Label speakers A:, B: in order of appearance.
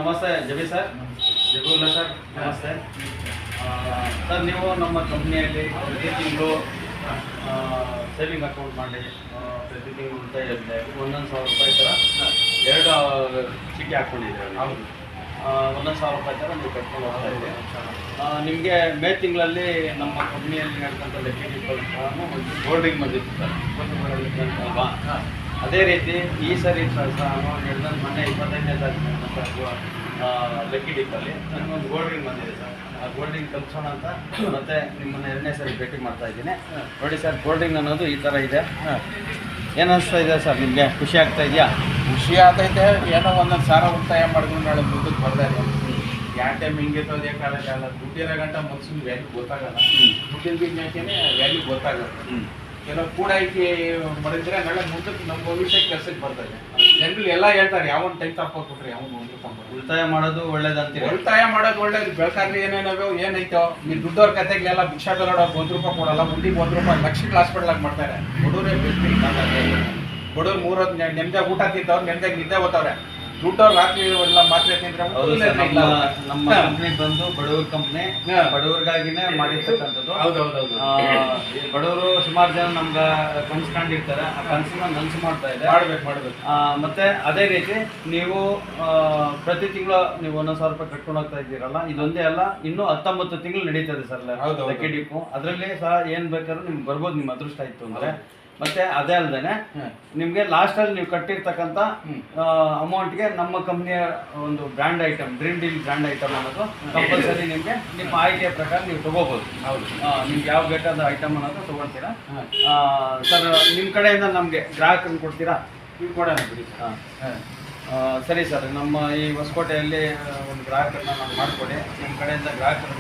A: ನಮಸ್ತೆ ಜಬಿ sir, Jabiulla sir, ನಮಸ್ತೆ sir. ನೀವು ನಮ್ಮ ಕಂಪ್ನಿಯಲ್ಲಿ ಪ್ರತಿ ತಿಂಗಳು ಸೇವಿಂಗ್ ಅಕೌಂಟ್ ಮಾಡಿ ಪ್ರತಿ ತಿಂಗಳು ಉಳಿತಾಯ ಇರುತ್ತೆ. 1,000 ರೂಪಾಯಿ ಥರ 2 ಚೀಟಿ ಹಾಕ್ಕೊಂಡಿದ್ದೀವಿ. ಹೌದು, 1,000 ರೂಪಾಯಿ ಥರ ನೀವು ಕಟ್ಕೊಂಡು ಹೋಗ್ತಾ ಇದ್ದೀವಿ. ನಿಮಗೆ ಮೇ ತಿಂಗಳಲ್ಲಿ ನಮ್ಮ ಕಂಪ್ನಿಯಲ್ಲಿ ನಡ್ಕೊಂಥ ಲೆಕ್ಕಿಡಿಗಳು ಸಹ ಒಂದು ಗೋಲ್ಡಿಂಗ್ ಬಂದಿತ್ತು ಸರ್ ಅಲ್ವಾ? ಅದೇ ರೀತಿ ಈ ಸರಿ ಸಹ ನಡೆದ ಮೊನ್ನೆ 25ನೇ ತಾರೀಕು ಲಕ್ಕಿ ಡಿಪ್ಪಲ್ಲಿ ನನಗೊಂದು ಗೋಲ್ಡಿಂಗ್ ಬಂದಿದೆ ಸರ್. ಆ ಗೋಲ್ಡಿಂಗ್ ಕಲ್ಸೋಣ ಅಂತ ಮತ್ತೆ ನಿಮ್ಮನ್ನು 2ನೇ ಸರಿ ಭೇಟಿ ಮಾಡ್ತಾ ಇದ್ದೀನಿ. ನೋಡಿ ಸರ್, ಗೋಲ್ಡಿಂಗ್ ಅನ್ನೋದು ಈ ಥರ ಇದೆ. ಏನು ಅನಿಸ್ತಾ ಇದೆ ಸರ್ ನಿಮಗೆ? ಖುಷಿ ಆಗ್ತಾ ಇದೆಯಾ?
B: ಖುಷಿ ಆಗ್ತೈತೆ. ಏನೋ ಒಂದೊಂದು ಸಾರ ಉಳಿತಾಯ ಮಾಡ್ಕೊಂಡು ನಾಳೆ ಮುಂದಕ್ಕೆ ಬರ್ತಾ ಇದೆ. ಯಾವ ಟೈಮ್ ಹಿಂಗಿರ್ತದೆ ಕಾಲಕ್ಕಾಗಲ್ಲ. ದುಡ್ಡಿರೋ ಗಂಟ ಮನ್ಸಿನ ವ್ಯಾಲ್ಯೂ ಗೊತ್ತಾಗಲ್ಲ. ದುಡ್ಡಿನ ಬಿಸ್ನೆಸ್ಗೆ ವ್ಯಾಲ್ಯೂ ಗೊತ್ತಾಗಲ್ಲ. ಕೆಲವು ಕೂಡಾಯ್ಕೆ ಮಾಡಿದ್ರೆ ನಾಳೆ ಮುಂದಕ್ಕೆ ನಮ್ಮ ಭವಿಷ್ಯ ಕೆಲಸಕ್ಕೆ ಬರ್ತದೆ. ಜನಗಳು ಎಲ್ಲ ಹೇಳ್ತಾರೆ ಯಾವೊಂದು ಟೈಮ್ ತಪ್ಪಿಟ್ರೆ ಯಾವೊಂದು ಒಂದು ತಪ್ಪ.
A: ಉಳಿತಾಯ ಮಾಡೋದು ಒಳ್ಳೇದಂತೀವಿ.
B: ಉಳಿತಾಯ ಮಾಡೋದು ಒಳ್ಳೇದು. ಬೆಳ್ಕಾದ್ರೆ ಏನೇನೋ ಏನೈತೋ ಈ ದುಡ್ಡವ್ರ ಕತೆಗಳೆಲ್ಲ ಭಿಕ್ಷಾ ಬೆಲ್ಲೋಡೋರು 1 ರೂಪಾಯಿ ಕೊಡಲ್ಲ. ಮುಂದಿಗೆ 1 ರೂಪಾಯಿ ಲಕ್ಷಕ್ಕೆ ಹಾಸ್ಪಿಟ್ಲಾಗಿ ಮಾಡ್ತಾರೆ. ಬಡವರೇ ಬೆಸ್ಟ್. ಬಡವ್ರು 3 ಹೊತ್ತು ನೆಮ್ಮದಿಯಾಗಿ ಊಟ ತಿಂತವ್ರು, ನೆಮ್ಮದಿಯಾಗಿ ನಿದ್ದೆ ಹೋಗ್ತವ್ರೆ. ದುಡ್ಡವ್ರು ರಾತ್ರಿ ಎಲ್ಲ ಮಾತ್ರೆ ತಿಂದ್ರೆ
A: ನಮ್ಮ ಕಂಪ್ನಿ ಬಂದು ಬಡವ್ರ ಕಂಪ್ನಿ, ಬಡವ್ರಿಗಾಗಿನೇ ಮಾಡಿರ್ತಕ್ಕಂಥದ್ದು.
B: ಹೌದೌದೌದು.
A: ಬಡವರು ಸುಮಾರು ಜನ ನಮ್ಗೆ ಕನ್ಸ್ಕೊಂಡಿರ್ತಾರೆ. ಆ ಕನಸನ್ನ ನನಸು ಮಾಡ್ತಾ ಇದೆ.
B: ಮಾಡ್ಬೇಕು.
A: ಮತ್ತೆ ಅದೇ ರೀತಿ ನೀವು ಪ್ರತಿ ತಿಂಗಳು ನೀವು 1,000 ರೂಪಾಯಿ ಕಟ್ಕೊಂಡು ಹೋಗ್ತಾ ಇದ್ದೀರಲ್ಲ, ಇದೊಂದೇ ಅಲ್ಲ, ಇನ್ನೂ 19 ತಿಂಗಳು ನಡೀತದೆ ಸರ್ ಲಕ್ಕಿ ಡಿಪ್ಪು. ಅದರಲ್ಲಿ ಸಹ ಏನು ಬೇಕಾದ್ರೂ ನಿಮ್ಗೆ ಬರ್ಬೋದು, ನಿಮ್ಮ ಅದೃಷ್ಟ ಇತ್ತು ಅಂದರೆ. ಮತ್ತೆ ಅದೇ ಅಲ್ಲದೆ ನಿಮಗೆ ಲಾಸ್ಟಲ್ಲಿ ನೀವು ಕಟ್ಟಿರ್ತಕ್ಕಂಥ ಅಮೌಂಟ್ಗೆ ನಮ್ಮ ಕಂಪ್ನಿಯ ಒಂದು brand item, dream deal brand item ಅನ್ನೋದು ಕಂಪಲ್ಸರಿ ನಿಮಗೆ ನಿಮ್ಮ ಆಯ್ಕೆಯ ಪ್ರಕಾರ ನೀವು ತೊಗೋಬೋದು. ಹೌದು, ನಿಮ್ಗೆ ಯಾವ ಬೇಕಾದ ಐಟಮ್ ಅನ್ನೋದು ತೊಗೊಳ್ತೀರಾ ಸರ್. ನಿಮ್ಮ ಕಡೆಯಿಂದ ನಮಗೆ ಗ್ರಾಹಕರನ್ನು ಕೊಡ್ತೀರಾ?
B: ಕೊಡೋಣ ಬಿಡಿ.
A: ಸರಿ ಸರ್, ನಮ್ಮ ಈ ಹೊಸಕೋಟೆಯಲ್ಲಿ ಒಂದು ಗ್ರಾಹಕರನ್ನ ನಾನು ಮಾಡಿಕೊಡಿ. ನಿಮ್ಮ ಕಡೆಯಿಂದ ಗ್ರಾಹಕರು